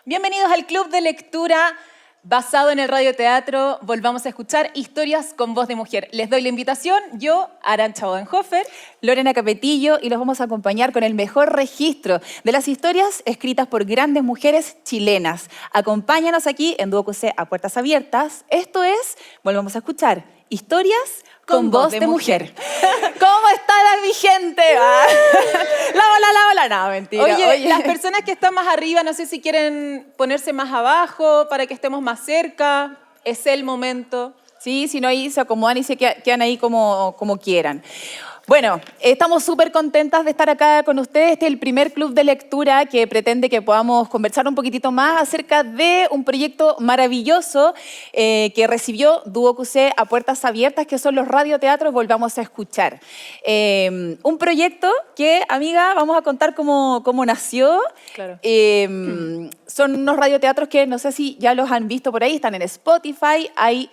Bienvenidos al Club de Lectura basado en el radioteatro. Volvamos a escuchar historias con voz de mujer. Les doy la invitación, yo, Arantxa Bodenhofer, Lorena Capetillo, y los vamos a acompañar con el mejor registro de las historias escritas por grandes mujeres chilenas. Acompáñanos aquí en Duo QC a puertas abiertas. Esto es, volvamos a escuchar, historias con voz de mujer. ¿Cómo está mi gente? La, no, mentira. Oye, las personas que están más arriba, no sé si quieren ponerse más abajo para que estemos más cerca. Es el momento. Sí, si no, ahí se acomodan y se quedan ahí como quieran. Bueno, estamos súper contentas de estar acá con ustedes. Este es el primer club de lectura que pretende que podamos conversar un poquitito más acerca de un proyecto maravilloso que recibió Duo QC a puertas abiertas, que son los radioteatros Volvamos a Escuchar. Un proyecto que, amiga, vamos a contar cómo nació. Claro. Son unos radioteatros que no sé si ya los han visto por ahí, están en Spotify, hay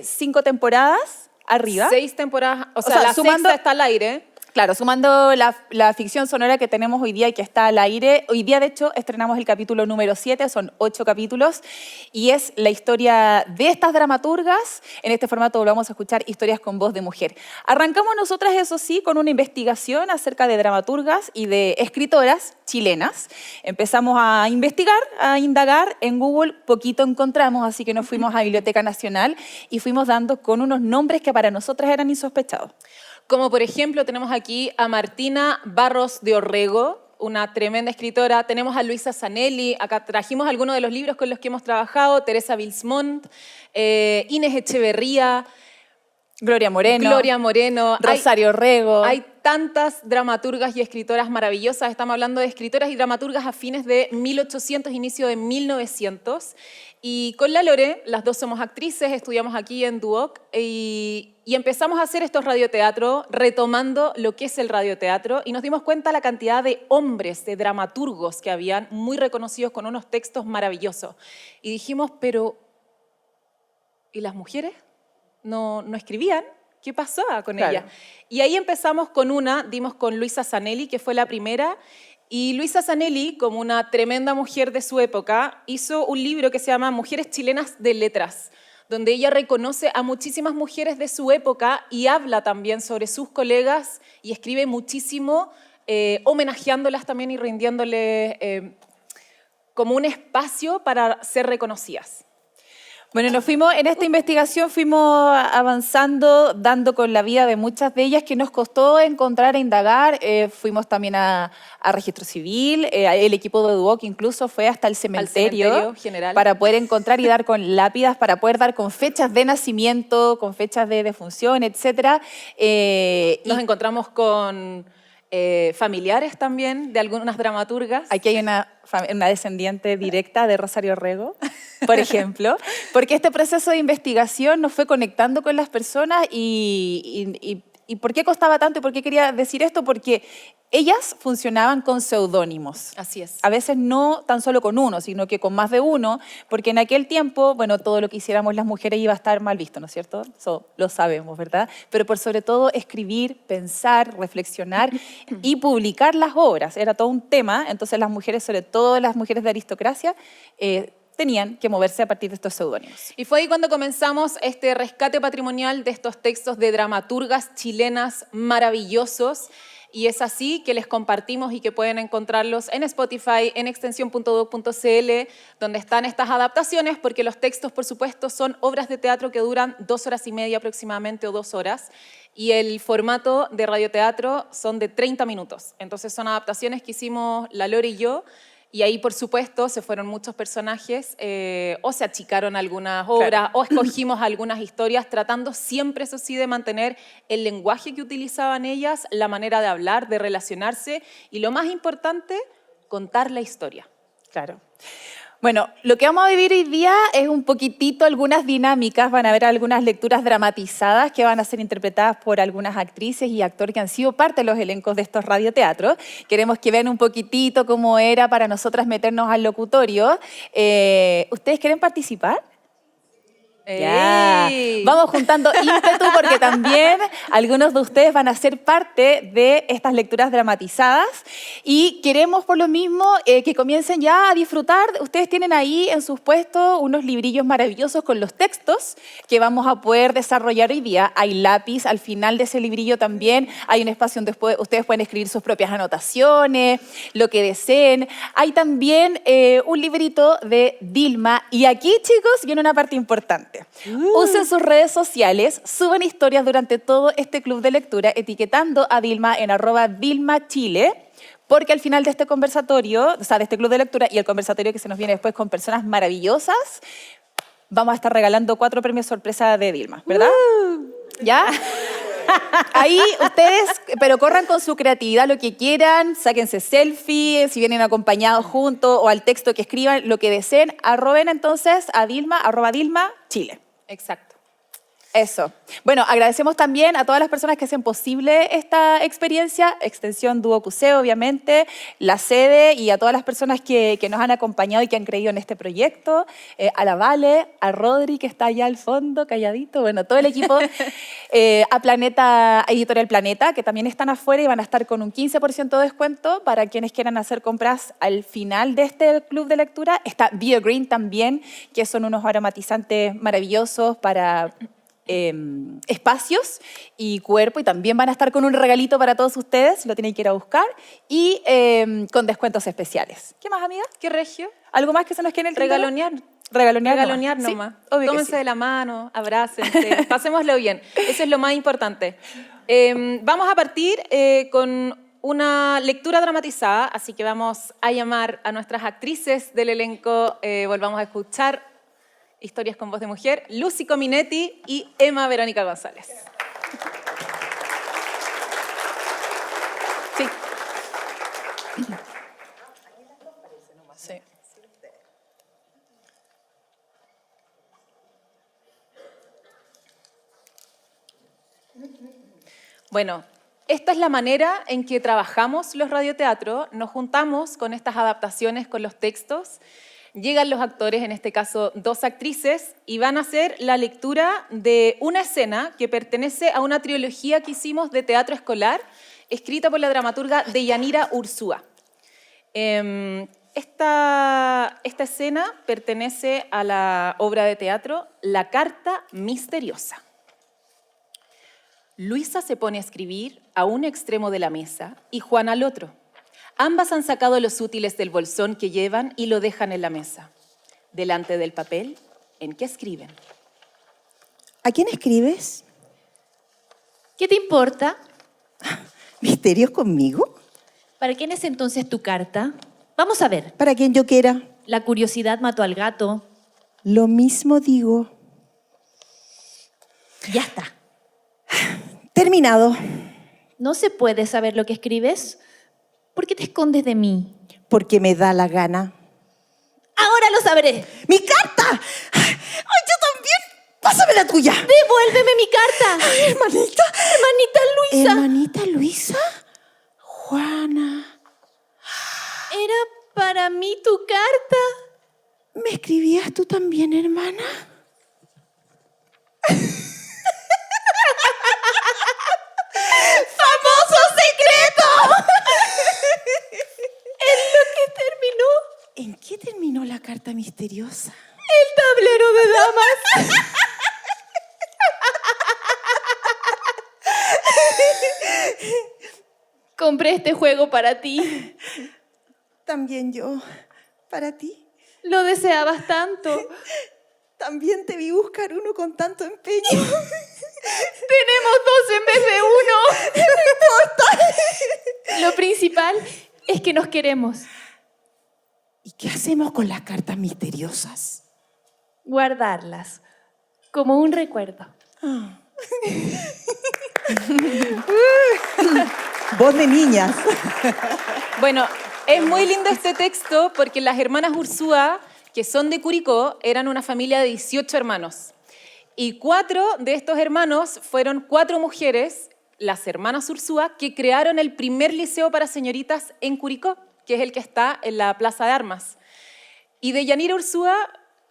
5 temporadas. Arriba. 6 temporadas, o sea, la sumando, sexta está al aire. Claro, sumando la ficción sonora que tenemos hoy día y que está al aire. Hoy día, de hecho, estrenamos el capítulo número 7, son 8 capítulos, y es la historia de estas dramaturgas. En este formato volvamos a escuchar historias con voz de mujer. Arrancamos nosotras, eso sí, con una investigación acerca de dramaturgas y de escritoras chilenas. Empezamos a investigar, a indagar en Google, poquito encontramos, así que nos fuimos a Biblioteca Nacional y fuimos dando con unos nombres que para nosotras eran insospechados. Como por ejemplo tenemos aquí a Martina Barros de Orrego, una tremenda escritora. Tenemos a Luisa Zanelli, acá trajimos algunos de los libros con los que hemos trabajado, Teresa Bilsmont, Inés Echeverría, Gloria Moreno, Rosario Rego. Hay tantas dramaturgas y escritoras maravillosas. Estamos hablando de escritoras y dramaturgas a fines de 1800, inicio de 1900. Y con la Lore, las dos somos actrices, estudiamos aquí en Duoc y empezamos a hacer estos radioteatros, retomando lo que es el radioteatro, y nos dimos cuenta la cantidad de hombres, de dramaturgos que habían, muy reconocidos con unos textos maravillosos. Y dijimos, pero ¿y las mujeres? No escribían. ¿Qué pasaba con ellas? Y ahí empezamos dimos con Luisa Zanelli, que fue la primera. Y Luisa Zanelli, como una tremenda mujer de su época, hizo un libro que se llama Mujeres Chilenas de Letras, donde ella reconoce a muchísimas mujeres de su época y habla también sobre sus colegas y escribe muchísimo, homenajeándolas también y rindiéndoles como un espacio para ser reconocidas. Bueno, en esta investigación fuimos avanzando, dando con la vida de muchas de ellas que nos costó encontrar e indagar. Fuimos también a Registro Civil, el equipo de Duoc incluso fue hasta el cementerio general para poder encontrar y dar con lápidas, para poder dar con fechas de nacimiento, con fechas de defunción, etc. Nos encontramos con familiares también de algunas dramaturgas. Aquí hay una descendiente directa de Rosario Rego, por ejemplo, porque este proceso de investigación nos fue conectando con las personas y ¿por qué costaba tanto y por qué quería decir esto? Porque ellas funcionaban con seudónimos. Así es. A veces no tan solo con uno, sino que con más de uno, porque en aquel tiempo, bueno, todo lo que hiciéramos las mujeres iba a estar mal visto, ¿no es cierto? Eso lo sabemos, ¿verdad? Pero por sobre todo escribir, pensar, reflexionar y publicar las obras. Era todo un tema, entonces las mujeres, sobre todo las mujeres de aristocracia, tenían que moverse a partir de estos seudónimos. Y fue ahí cuando comenzamos este rescate patrimonial de estos textos de dramaturgas chilenas maravillosos. Y es así que les compartimos y que pueden encontrarlos en Spotify, en extensión.duoc.cl, donde están estas adaptaciones, porque los textos, por supuesto, son obras de teatro que duran 2 horas y media aproximadamente o 2 horas. Y el formato de radioteatro son de 30 minutos. Entonces son adaptaciones que hicimos la Lore y yo. Y ahí, por supuesto, se fueron muchos personajes, o se achicaron algunas obras, o escogimos algunas historias, tratando siempre, eso sí, de mantener el lenguaje que utilizaban ellas, la manera de hablar, de relacionarse, y lo más importante, contar la historia. Claro. Bueno, lo que vamos a vivir hoy día es un poquitito algunas dinámicas, van a haber algunas lecturas dramatizadas que van a ser interpretadas por algunas actrices y actores que han sido parte de los elencos de estos radioteatros. Queremos que vean un poquitito cómo era para nosotras meternos al locutorio. ¿Ustedes quieren participar? Ya. ¡Ey! Vamos juntando ímpetu porque también algunos de ustedes van a ser parte de estas lecturas dramatizadas y queremos por lo mismo que comiencen ya a disfrutar. Ustedes tienen ahí en sus puestos unos librillos maravillosos con los textos que vamos a poder desarrollar hoy día. Hay lápiz al final de ese librillo también, hay un espacio donde ustedes pueden escribir sus propias anotaciones, lo que deseen. Hay también un librito de Dilma y aquí, chicos, viene una parte importante. Usen sus redes sociales, suben historias durante todo este club de lectura etiquetando a Dilma en @DilmaChile, porque al final de este conversatorio, o sea, de este club de lectura y el conversatorio que se nos viene después con personas maravillosas, vamos a estar regalando 4 premios sorpresa de Dilma, ¿verdad? ¿Ya? Ahí ustedes, pero corran con su creatividad lo que quieran, sáquense selfie, si vienen acompañados juntos o al texto que escriban, lo que deseen, arroben entonces a Dilma, @DilmaChile. Exacto. Eso. Bueno, agradecemos también a todas las personas que hacen posible esta experiencia, Extensión Dúo QC, obviamente, la sede y a todas las personas que nos han acompañado y que han creído en este proyecto, a la Vale, a Rodri, que está allá al fondo, calladito, bueno, todo el equipo, a Planeta, Editorial Planeta, que también están afuera y van a estar con un 15% de descuento para quienes quieran hacer compras al final de este club de lectura. Está BioGreen también, que son unos aromatizantes maravillosos para espacios y cuerpo, y también van a estar con un regalito para todos ustedes, lo tienen que ir a buscar, y con descuentos especiales. ¿Qué más, amiga? ¿Qué regio? ¿Algo más que se nos quede en el tintero? Regalonear. Regalonear Regalonear nomás. nomás. Sí, obvio que Tómense sí. de la mano, abrácense, pasémoslo bien. Eso es lo más importante. Vamos a partir con una lectura dramatizada, así que vamos a llamar a nuestras actrices del elenco. Volvamos a escuchar historias con voz de mujer, Lucy Cominetti y Emma Verónica González. Sí. Sí. Bueno, esta es la manera en que trabajamos los radioteatros. Nos juntamos con estas adaptaciones, con los textos. Llegan los actores, en este caso 2 actrices, y van a hacer la lectura de una escena que pertenece a una trilogía que hicimos de teatro escolar, escrita por la dramaturga Deyanira Ursúa. Esta escena pertenece a la obra de teatro La carta misteriosa. Luisa se pone a escribir a un extremo de la mesa y Juana al otro. Ambas han sacado los útiles del bolsón que llevan y lo dejan en la mesa, delante del papel en que escriben. ¿A quién escribes? ¿Qué te importa? ¿Misterios conmigo? ¿Para quién es entonces tu carta? Vamos a ver. Para quien yo quiera. La curiosidad mató al gato. Lo mismo digo. Ya está. Terminado. ¿No se puede saber lo que escribes? ¿Por qué te escondes de mí? Porque me da la gana. ¡Ahora lo sabré! ¡Mi carta! ¡Ay, yo también! ¡Pásame la tuya! ¡Devuélveme mi carta! Ay, hermanita. ¡Hermanita Luisa! ¿Hermanita Luisa? Juana. ¿Era para mí tu carta? ¿Me escribías tú también, hermana? ¡Famoso secreto! ¿En lo que terminó? ¿En qué terminó la carta misteriosa? El tablero de damas. Compré este juego para ti. También yo. ¿Para ti? Lo deseabas tanto. También te vi buscar uno con tanto empeño. Tenemos 2 en vez de 1. No importa. Lo principal es que nos queremos. ¿Y qué hacemos con las cartas misteriosas? Guardarlas como un recuerdo. Voz de niñas. Bueno, es muy lindo este texto porque las hermanas Ursúa, que son de Curicó, eran una familia de 18 hermanos. Y 4 de estos hermanos fueron 4 mujeres, las hermanas Ursúa, que crearon el primer liceo para señoritas en Curicó, que es el que está en la Plaza de Armas. Y Deyanira Ursúa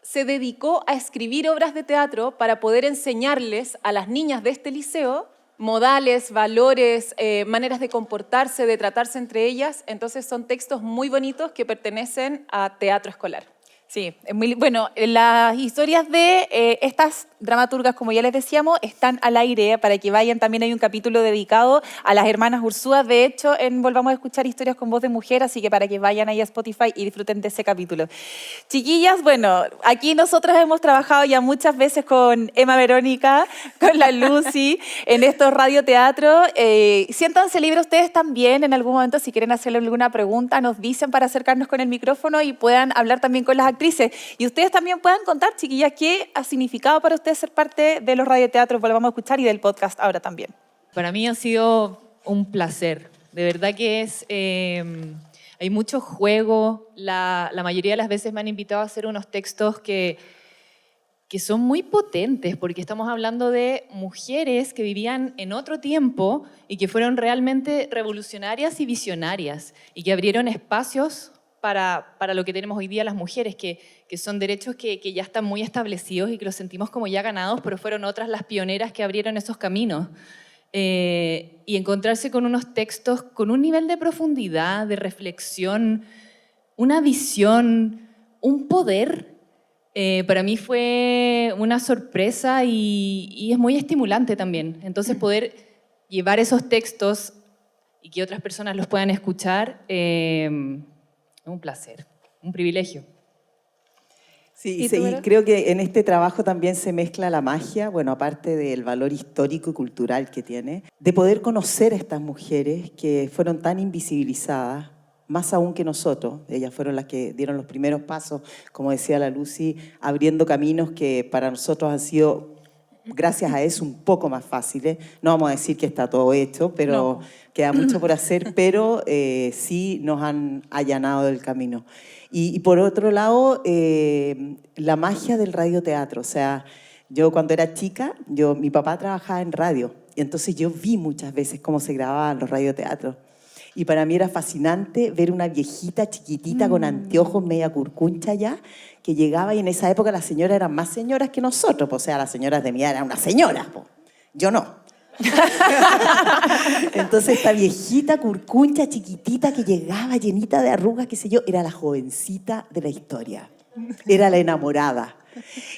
se dedicó a escribir obras de teatro para poder enseñarles a las niñas de este liceo modales, valores, maneras de comportarse, de tratarse entre ellas. Entonces son textos muy bonitos que pertenecen a teatro escolar. Sí, es muy, bueno, las historias de estas dramaturgas, como ya les decíamos, están al aire para que vayan. También hay un capítulo dedicado a las hermanas Ursúa. De hecho, en Volvamos a escuchar historias con voz de mujer, así que para que vayan ahí a Spotify y disfruten de ese capítulo. Chiquillas, bueno, aquí nosotras hemos trabajado ya muchas veces con Emma Verónica, con la Lucy, en estos radioteatros. Siéntanse libres ustedes también en algún momento, si quieren hacerle alguna pregunta, nos dicen para acercarnos con el micrófono y puedan hablar también con las actrices. Y ustedes también puedan contar, chiquillas, qué ha significado para ustedes ser parte de los radioteatros Volvamos a escuchar y del podcast ahora también. Para mí ha sido un placer. De verdad que hay mucho juego. La mayoría de las veces me han invitado a hacer unos textos que son muy potentes, porque estamos hablando de mujeres que vivían en otro tiempo y que fueron realmente revolucionarias y visionarias y que abrieron espacios para lo que tenemos hoy día las mujeres, que son derechos que ya están muy establecidos y que los sentimos como ya ganados, pero fueron otras las pioneras que abrieron esos caminos. Y encontrarse con unos textos con un nivel de profundidad, de reflexión, una visión, un poder, para mí fue una sorpresa y es muy estimulante también. Entonces poder llevar esos textos y que otras personas los puedan escuchar, un placer, un privilegio. Sí, y creo que en este trabajo también se mezcla la magia, bueno, aparte del valor histórico y cultural que tiene, de poder conocer a estas mujeres que fueron tan invisibilizadas, más aún que nosotros. Ellas fueron las que dieron los primeros pasos, como decía la Lucy, abriendo caminos que para nosotros han sido, gracias a eso, un poco más fáciles. No vamos a decir que está todo hecho, pero queda mucho por hacer, pero sí nos han allanado el camino. Y por otro lado, la magia del radioteatro. O sea, yo cuando era chica, mi papá trabajaba en radio, y entonces yo vi muchas veces cómo se grababan los radioteatros. Y para mí era fascinante ver una viejita chiquitita con anteojos, media curcuncha ya, que llegaba, y en esa época las señoras eran más señoras que nosotros, o sea, las señoras de mi edad eran unas señoras, yo no. Entonces esta viejita curcuncha chiquitita que llegaba llenita de arrugas, qué sé yo, era la jovencita de la historia, era la enamorada.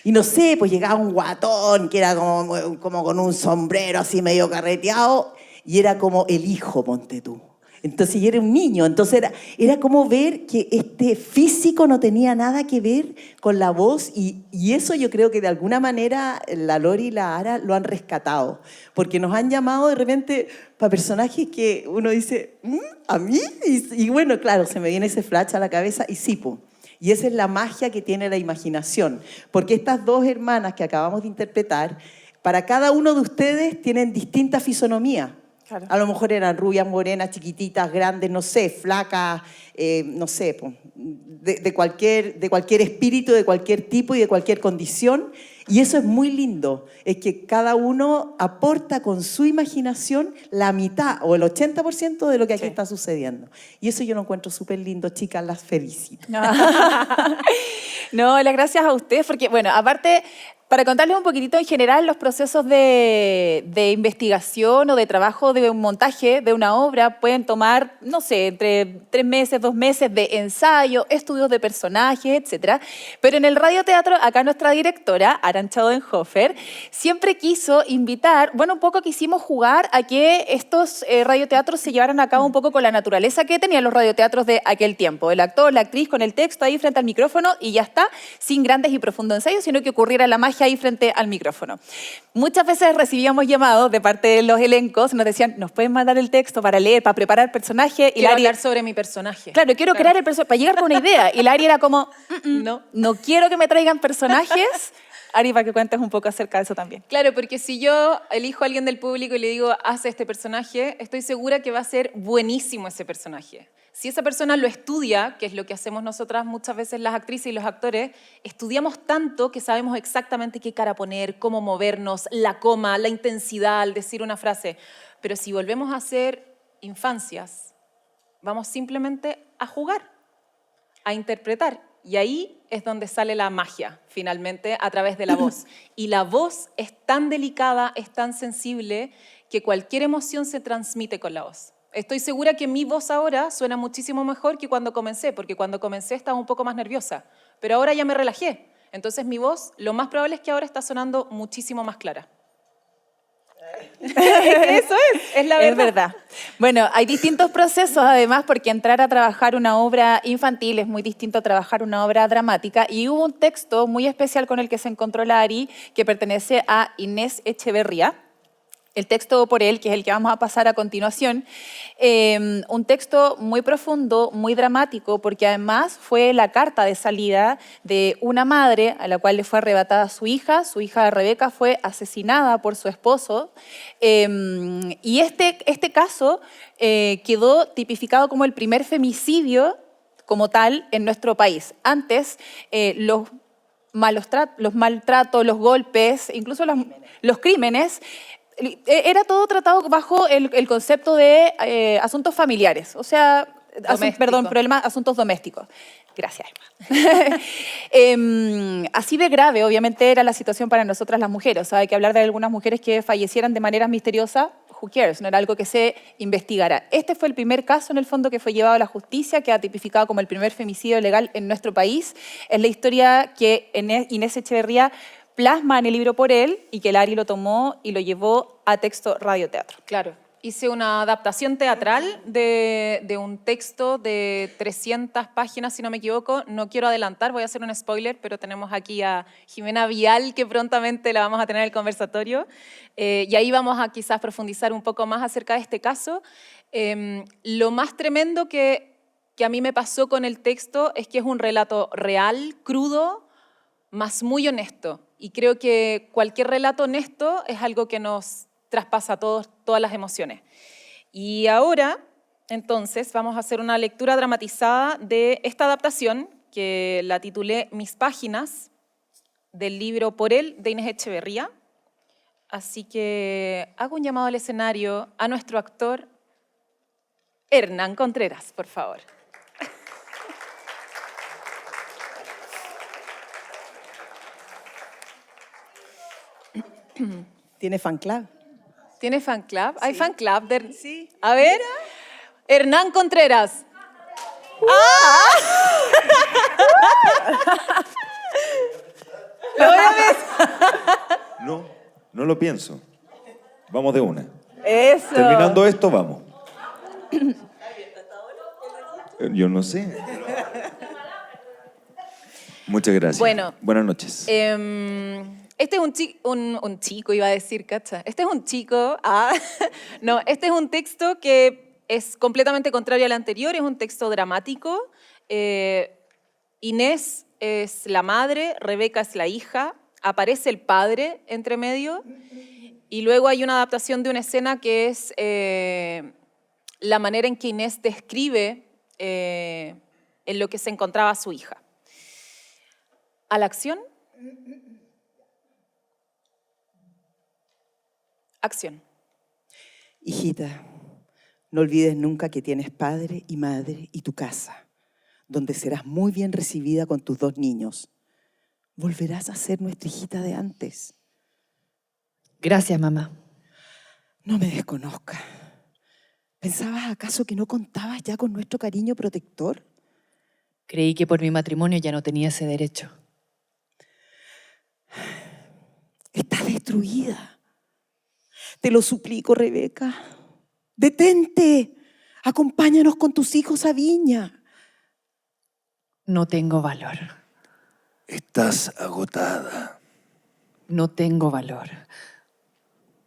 Y no sé, pues llegaba un guatón que era como con un sombrero así medio carreteado, y era como el hijo, ponte tú. Entonces yo era un niño, entonces era como ver que este físico no tenía nada que ver con la voz, y eso yo creo que de alguna manera la Lori y la Ara lo han rescatado, porque nos han llamado de repente para personajes que uno dice, ¿a mí? Y bueno, claro, se me viene ese flash a la cabeza y sí, po. Y esa es la magia que tiene la imaginación, porque estas dos hermanas que acabamos de interpretar, para cada uno de ustedes tienen distinta fisonomía. Claro. A lo mejor eran rubias, morenas, chiquititas, grandes, no sé, flacas, no sé, de cualquier espíritu, de cualquier tipo y de cualquier condición. Y eso es muy lindo, es que cada uno aporta con su imaginación la mitad o el 80% de lo que aquí está sucediendo. Y eso yo lo encuentro súper lindo, chicas, las felicito. No, las gracias a ustedes, porque, bueno, aparte, para contarles un poquitito en general, los procesos de investigación o de trabajo de un montaje de una obra pueden tomar, no sé, entre 3 meses, 2 meses de ensayo, estudios de personajes, etc. Pero en el radioteatro, acá nuestra directora, Arantxa Odenhofer, siempre quiso invitar, bueno, un poco quisimos jugar a que estos radioteatros se llevaran a cabo un poco con la naturaleza que tenían los radioteatros de aquel tiempo. El actor, la actriz con el texto ahí frente al micrófono y ya está, sin grandes y profundos ensayos, sino que ocurriera la magia ahí frente al micrófono. Muchas veces recibíamos llamados de parte de los elencos, nos decían, ¿nos pueden mandar el texto para leer, para preparar personaje? Quiero hablar sobre mi personaje. Claro, quiero crear el personaje, para llegar con una idea. Y la Ari era como, no quiero que me traigan personajes. Ari, para que cuentes un poco acerca de eso también. Claro, porque si yo elijo a alguien del público y le digo, haz este personaje, estoy segura que va a ser buenísimo ese personaje. Si esa persona lo estudia, que es lo que hacemos nosotras muchas veces las actrices y los actores, estudiamos tanto que sabemos exactamente qué cara poner, cómo movernos, la coma, la intensidad al decir una frase. Pero si volvemos a ser infancias, vamos simplemente a jugar, a interpretar. Y ahí es donde sale la magia, finalmente, a través de la voz. Y la voz es tan delicada, es tan sensible, que cualquier emoción se transmite con la voz. Estoy segura que mi voz ahora suena muchísimo mejor que cuando comencé, porque cuando comencé estaba un poco más nerviosa, pero ahora ya me relajé. Entonces mi voz, lo más probable es que ahora está sonando muchísimo más clara. Eso es la verdad. Es verdad. Bueno, hay distintos procesos además, porque entrar a trabajar una obra infantil es muy distinto a trabajar una obra dramática, y hubo un texto muy especial con el que se encontró la Ari, que pertenece a Inés Echeverría. El texto por él, que es el que vamos a pasar a continuación, un texto muy profundo, muy dramático, porque además fue la carta de salida de una madre a la cual le fue arrebatada su hija Rebeca fue asesinada por su esposo, y este caso quedó tipificado como el primer femicidio como tal en nuestro país. Antes, los maltratos, los golpes, incluso los crímenes, era todo tratado bajo el concepto de asuntos familiares, o sea, asuntos domésticos. Gracias, Emma. Así de grave, obviamente, era la situación para nosotras las mujeres. O sea, hay que hablar de algunas mujeres que fallecieran de manera misteriosa. Who cares? No era algo que se investigara. Este fue el primer caso, en el fondo, que fue llevado a la justicia, que ha tipificado como el primer femicidio legal en nuestro país. Es la historia que Inés Echeverría plasma en el libro por él, y que Lari lo tomó y lo llevó a texto radioteatro. Claro. Hice una adaptación teatral de un texto de 300 páginas, si no me equivoco. No quiero adelantar, voy a hacer un spoiler, pero tenemos aquí a Jimena Vial, que prontamente la vamos a tener en el conversatorio. Y ahí vamos a quizás profundizar un poco más acerca de este caso. Lo más tremendo que a mí me pasó con el texto es que es un relato real, crudo, más muy honesto. Y creo que cualquier relato honesto es algo que nos traspasa a todos, todas las emociones. Y ahora, entonces, vamos a hacer una lectura dramatizada de esta adaptación, que la titulé Mis páginas, del libro Por él, de Inés Echeverría. Así que hago un llamado al escenario a nuestro actor, Hernán Contreras, por favor. ¿Tiene fan club? ¿Tiene fan club? ¿Hay fan club? Sí. A ver, Hernán Contreras. No lo pienso. Vamos de una. Eso. Terminando esto, vamos. Yo no sé. Muchas gracias. Bueno. Buenas noches. Este es un chico, iba a decir, ¿cacha? Este es un chico, no, este es un texto que es completamente contrario al anterior, es un texto dramático. Inés es la madre, Rebeca es la hija, aparece el padre entre medio, y luego hay una adaptación de una escena que es la manera en que Inés describe en lo que se encontraba su hija. ¿A la acción? Acción. Hijita, no olvides nunca que tienes padre y madre y tu casa, donde serás muy bien recibida con tus 2 niños. Volverás a ser nuestra hijita de antes. Gracias, mamá. No me desconozcas. ¿Pensabas acaso que no contabas ya con nuestro cariño protector? Creí que por mi matrimonio ya no tenía ese derecho. Estás destruida. Te lo suplico, Rebeca. Detente. Acompáñanos con tus hijos a Viña. No tengo valor. Estás agotada. No tengo valor.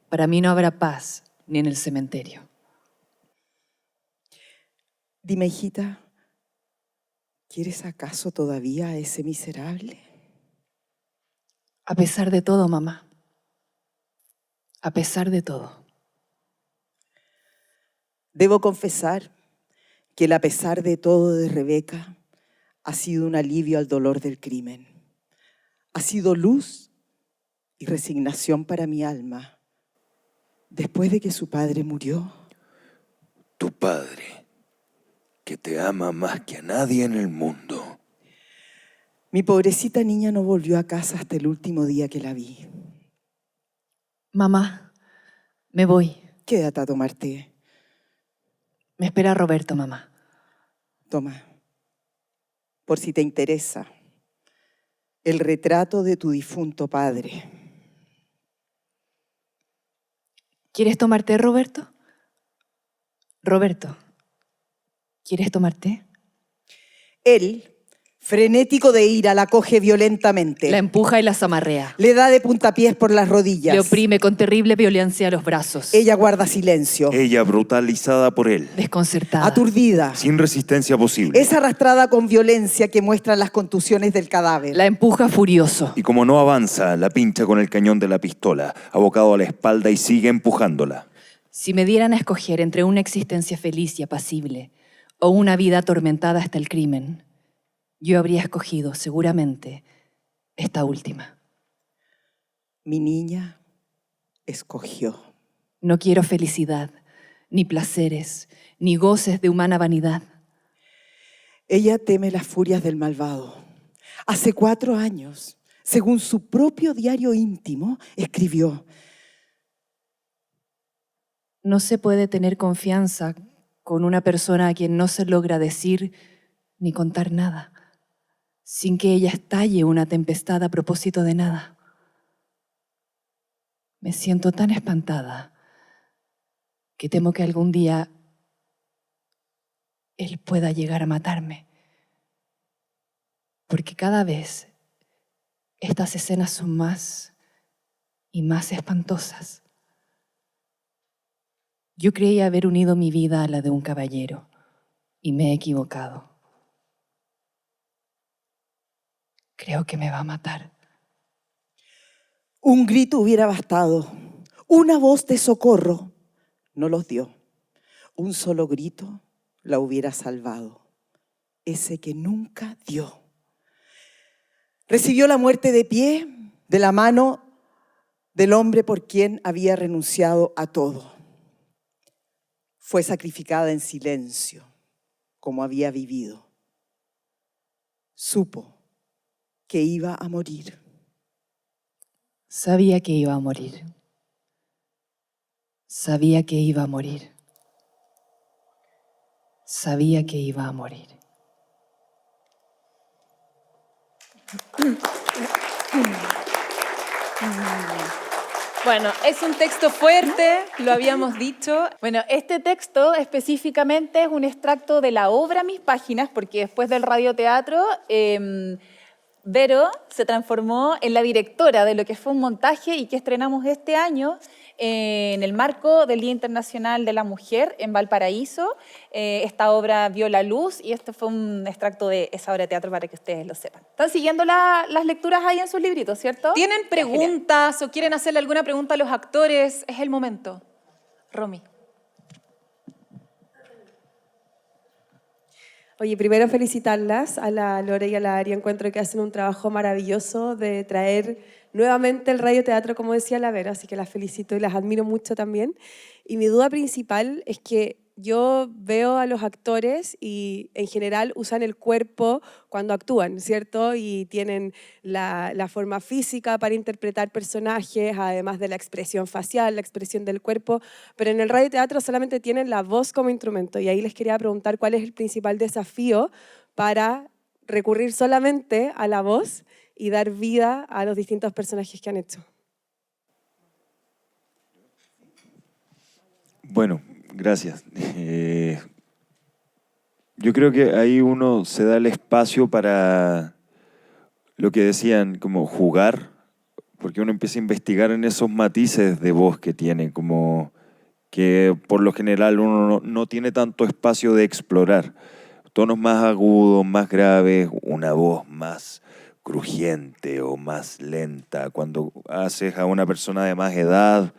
Para mí no habrá paz ni en el cementerio. Dime, hijita, ¿quieres acaso todavía a ese miserable? A pesar de todo, mamá. A pesar de todo. Debo confesar que el a pesar de todo de Rebeca ha sido un alivio al dolor del crimen. Ha sido luz y resignación para mi alma. Después de que su padre murió, Tu padre, que te ama más que a nadie en el mundo. Mi pobrecita niña no volvió a casa hasta el último día que la vi. Mamá, me voy. Quédate a tomar té. Me espera Roberto, mamá. Toma, por si te interesa, el retrato de tu difunto padre. ¿Quieres tomar té, Roberto? Roberto, ¿quieres tomar té? Él, frenético de ira, la coge violentamente. La empuja y la zamarrea. Le da de puntapiés por las rodillas. Le oprime con terrible violencia los brazos. Ella guarda silencio, Ella brutalizada por él, Desconcertada. aturdida. sin resistencia posible. Es arrastrada con violencia que muestran las contusiones del cadáver. La empuja furioso. Y como no avanza, la pincha con el cañón de la pistola, abocado a la espalda y sigue empujándola. Si me dieran a escoger entre una existencia feliz y apacible o una vida atormentada hasta el crimen, yo habría escogido, seguramente, esta última. Mi niña escogió. No quiero felicidad, ni placeres, ni goces de humana vanidad. Ella teme las furias del malvado. Hace 4 años, según su propio diario íntimo, escribió: No se puede tener confianza con una persona a quien no se logra decir ni contar nada, sin que ella estalle una tempestad a propósito de nada. Me siento tan espantada que temo que algún día él pueda llegar a matarme, porque cada vez estas escenas son más y más espantosas. Yo creía haber unido mi vida a la de un caballero y me he equivocado. Creo que me va a matar. Un grito hubiera bastado. Una voz de socorro no los dio. Un solo grito la hubiera salvado. Ese que nunca dio. Recibió la muerte de pie, de la mano del hombre por quien había renunciado a todo. Fue sacrificada en silencio, como había vivido. Supo que iba a morir. Sabía que iba a morir. Sabía que iba a morir. Sabía que iba a morir. Bueno, es un texto fuerte, lo habíamos dicho. Bueno, este texto específicamente es un extracto de la obra Mis Páginas, porque después del radioteatro, Vero se transformó en la directora de lo que fue un montaje y que estrenamos este año en el marco del Día Internacional de la Mujer en Valparaíso. Esta obra vio la luz y este fue un extracto de esa obra de teatro para que ustedes lo sepan. Están siguiendo las lecturas ahí en sus libritos, ¿cierto? ¿Tienen preguntas o quieren hacerle alguna pregunta a los actores? Es el momento. Romy. Oye, primero felicitarlas a la Lore y a la Ari. Encuentro que hacen un trabajo maravilloso de traer nuevamente el radioteatro, como decía la Vera, así que las felicito y las admiro mucho también. Y mi duda principal es que yo veo a los actores y en general usan el cuerpo cuando actúan, ¿cierto? Y tienen la forma física para interpretar personajes, además de la expresión facial, la expresión del cuerpo, pero en el radioteatro solamente tienen la voz como instrumento. Y ahí les quería preguntar cuál es el principal desafío para recurrir solamente a la voz y dar vida a los distintos personajes que han hecho. Bueno, gracias. Yo creo que ahí uno se da el espacio para lo que decían, como jugar, porque uno empieza a investigar en esos matices de voz que tiene, como que por lo general uno no tiene tanto espacio de explorar. Tonos más agudos, más graves, una voz más crujiente o más lenta. Cuando haces a una persona de más edad,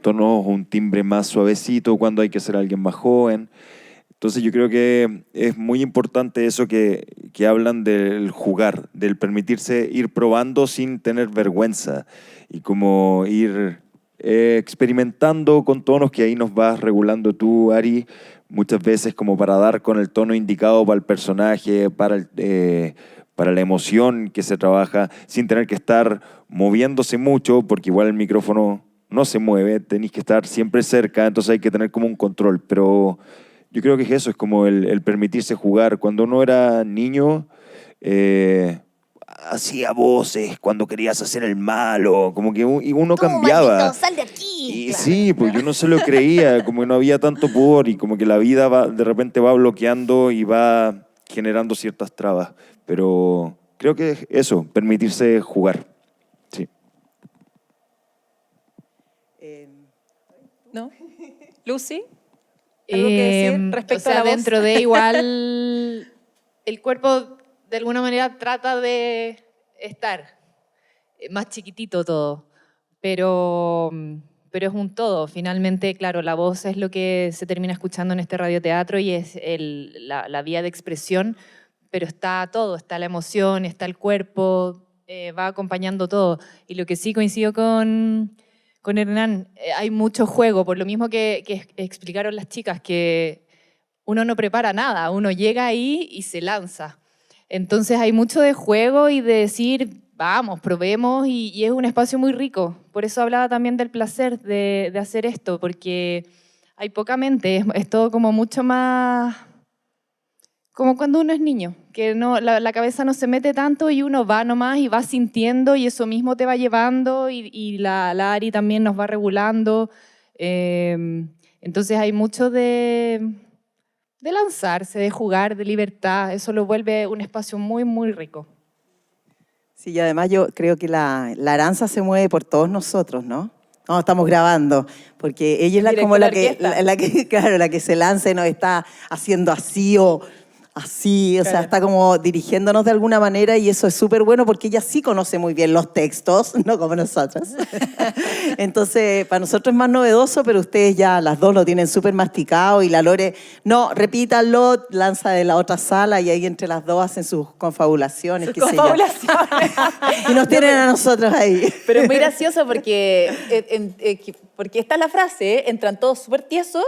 tonos, un timbre más suavecito cuando hay que ser alguien más joven. Entonces yo creo que es muy importante eso que hablan del jugar, del permitirse ir probando sin tener vergüenza y como ir experimentando con tonos que ahí nos vas regulando tú, Ari, muchas veces como para dar con el tono indicado para el personaje, para para la emoción que se trabaja, sin tener que estar moviéndose mucho, porque igual el micrófono no se mueve, tenéis que estar siempre cerca, entonces hay que tener como un control. Pero yo creo que eso es como el permitirse jugar. Cuando uno era niño, hacía voces cuando querías hacer el malo, como que y uno cambiaba. Maldito, sal de aquí. Y sí, pues yo no se lo creía, como que no había tanto pudor y como que la vida de repente va bloqueando y va generando ciertas trabas. Pero creo que es eso, permitirse jugar. Sí. ¿No? ¿Lucy? ¿Algo que decir respecto o sea, a la voz? dentro de igual el cuerpo de alguna manera trata de estar más chiquitito todo, pero es un todo. Finalmente, claro, la voz es lo que se termina escuchando en este radioteatro y es la vía de expresión, pero está todo, está la emoción, está el cuerpo, va acompañando todo. Y lo que sí coincido con Hernán, hay mucho juego, por lo mismo que explicaron las chicas, que uno no prepara nada, uno llega ahí y se lanza. Entonces hay mucho de juego y de decir, vamos, probemos, y es un espacio muy rico. Por eso hablaba también del placer de hacer esto, porque hay poca mente, es todo como mucho más... Como cuando uno es niño, que no, la cabeza no se mete tanto y uno va nomás y va sintiendo y eso mismo te va llevando y la Ari también nos va regulando. Entonces hay mucho de lanzarse, de jugar, de libertad. Eso lo vuelve un espacio muy, muy rico. Sí, y además yo creo que la Aranza se mueve por todos nosotros, ¿no? No, estamos grabando, porque ella es como la que, claro, la que se lanza y nos está haciendo así o así, o sea, está como dirigiéndonos de alguna manera y eso es súper bueno porque ella sí conoce muy bien los textos, no como nosotros. Entonces, para nosotros es más novedoso, pero ustedes ya las dos lo tienen súper masticado y la Lore, no, repítanlo, lanza de la otra sala y ahí entre las dos hacen sus confabulaciones. Y nos tienen a nosotros ahí. Pero es muy gracioso porque esta es la frase, entran todos súper tiesos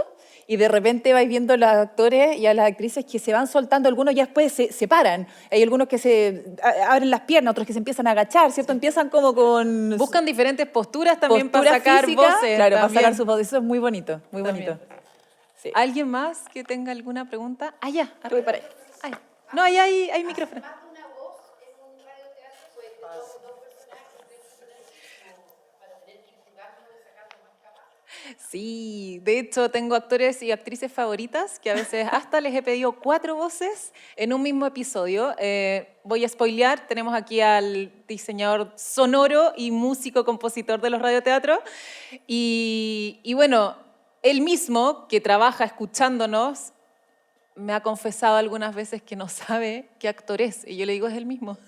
y de repente vais viendo a los actores y a las actrices que se van soltando, algunos ya después se paran, hay algunos que se abren las piernas, otros que se empiezan a agachar, ¿cierto? Empiezan como con... Buscan diferentes posturas también para sacar física, voces. claro, para también. sacar sus voces, eso es muy bonito, muy bonito. Sí. ¿Alguien más que tenga alguna pregunta? Ah, ya, Voy para allá. Ay. No, ahí hay micrófono. Sí, de hecho tengo actores y actrices favoritas que a veces hasta les he pedido 4 voces en un mismo episodio. Voy a spoilear, tenemos aquí al diseñador sonoro y músico compositor de los radioteatros y bueno, él mismo que trabaja escuchándonos me ha confesado algunas veces que no sabe qué actor es y yo le digo es él mismo.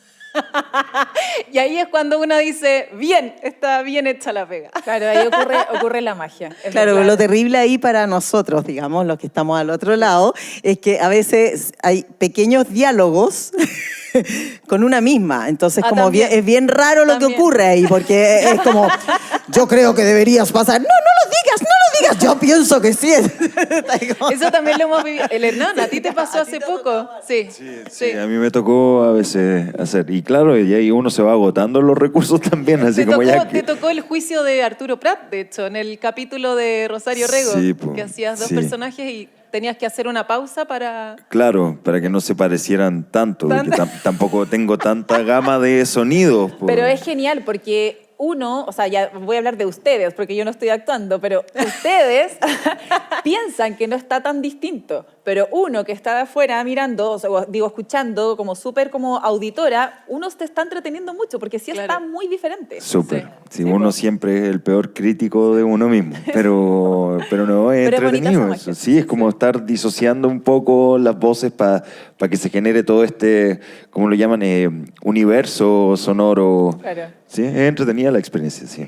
Y ahí es cuando uno dice, bien, está bien hecha la pega. Claro, ahí ocurre la magia. Claro, lo terrible ahí para nosotros, digamos, los que estamos al otro lado, es que a veces hay pequeños diálogos con una misma. Entonces, como es bien raro lo que ocurre ahí, porque es como, yo creo que deberías pasar. No lo digas, yo pienso que sí. Eso también lo hemos vivido. El Hernán, ¿a ti te pasó hace poco? Sí. Sí, a mí me tocó a veces hacer. Y claro, y ahí uno se va agotando los recursos también. Así como Te tocó el juicio de Arturo Prat, de hecho, en el capítulo de Rosario Rego, que hacías 2 personajes y tenías que hacer una pausa para... Claro, para que no se parecieran tanto, porque tampoco tengo tanta gama de sonidos. Pero es genial porque uno, o sea, ya voy a hablar de ustedes porque yo no estoy actuando, pero ustedes piensan que no está tan distinto, pero uno que está de afuera mirando, o sea, digo, escuchando como súper como auditora, uno te está entreteniendo mucho porque sí está muy diferente. Súper. Sí, uno siempre es el peor crítico de uno mismo, pero no es entretenido eso. Sí, es como estar disociando un poco las voces para que se genere todo este, ¿cómo lo llaman? Universo sonoro. Claro. Sí, es entretenida la experiencia, sí.